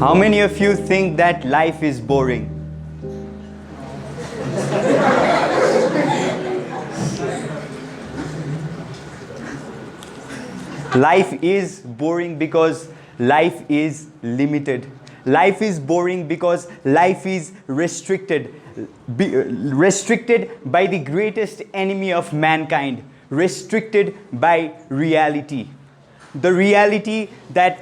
How many of you think that life is boring? Life is boring because life is limited. Life is boring because life is restricted. Restricted by the greatest enemy of mankind. Restricted by reality. The reality that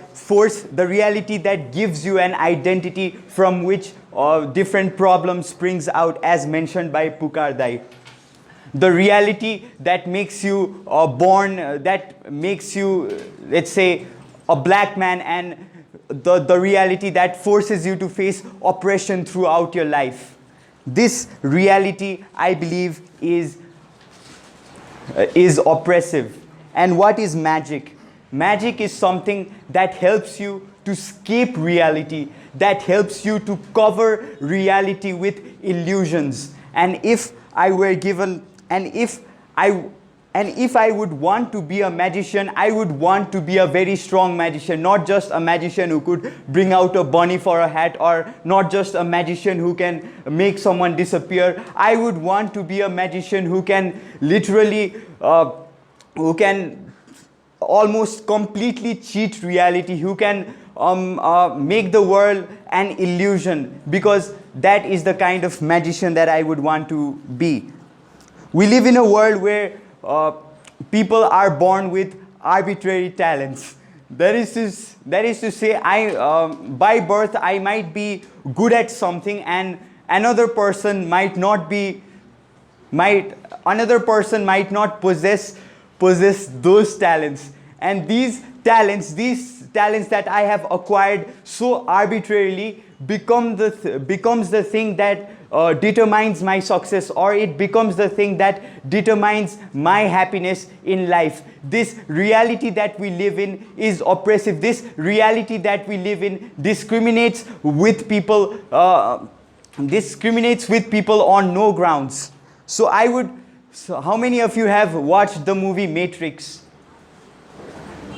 gives you an identity from which different problems springs out, as mentioned by Pukardai. The reality that makes you that makes you, let's say, a black man, and the reality that forces you to face oppression throughout your life. This reality, I believe, is oppressive. And what is magic? Magic is something that helps you to escape reality, that helps you to cover reality with illusions. And if I would want to be a magician, I would want to be a very strong magician, not just a magician who could bring out a bunny for a hat, or not just a magician who can make someone disappear. I would want to be a magician who can literally, who can almost completely cheat reality, who can make the world an illusion, because that is the kind of magician that I would want to be. We live in a world where people are born with arbitrary talents. That is to say, by birth I might be good at something, and another person might not possess those talents. And these talents that I have acquired so arbitrarily becomes the thing that determines my success, or it becomes the thing that determines my happiness in life. This reality that we live in is oppressive. This reality that we live in discriminates with people on no grounds. So how many of you have watched the movie Matrix?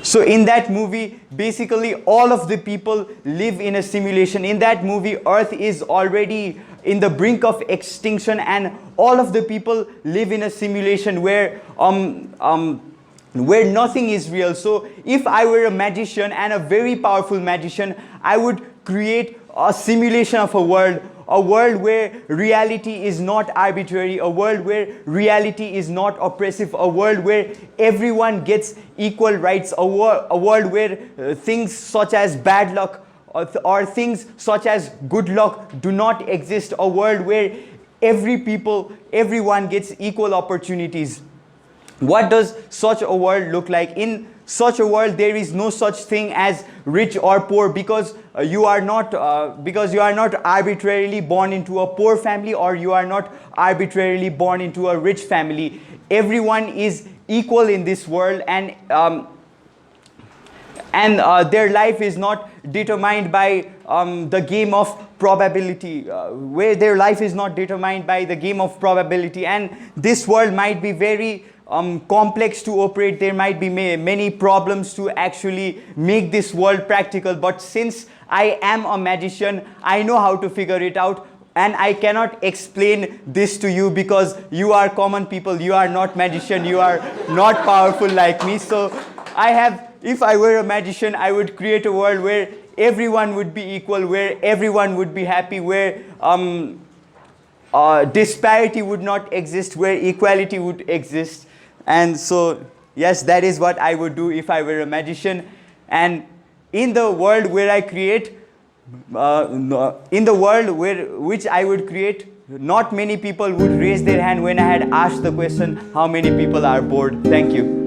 So in that movie, basically all of the people live in a simulation. In that movie, Earth is already in the brink of extinction, and all of the people live in a simulation where nothing is real. So if I were a magician, and a very powerful magician, I would create a simulation of a world where reality is not arbitrary, a world where reality is not oppressive, a world where everyone gets equal rights, a world where things such as bad luck or things such as good luck do not exist, a world where everyone gets equal opportunities. What does such a world look like? In such a world, there is no such thing as rich or poor, because you are not arbitrarily born into a poor family, or you are not arbitrarily born into a rich family. Everyone is equal in this world, and their life is not determined by the game of probability, where their life is not determined by the game of probability. And this world might be very complex to operate. There might be many problems to actually make this world practical, but since I am a magician, I know how to figure it out. And I cannot explain this to you, because you are common people, you are not magician, you are not powerful like me. So if I were a magician, I would create a world where everyone would be equal, where everyone would be happy, where disparity would not exist, where equality would exist. And so, yes, that is what I would do if I were a magician. And in the world where I create, which I would create, not many people would raise their hand when I had asked the question, how many people are bored? Thank you.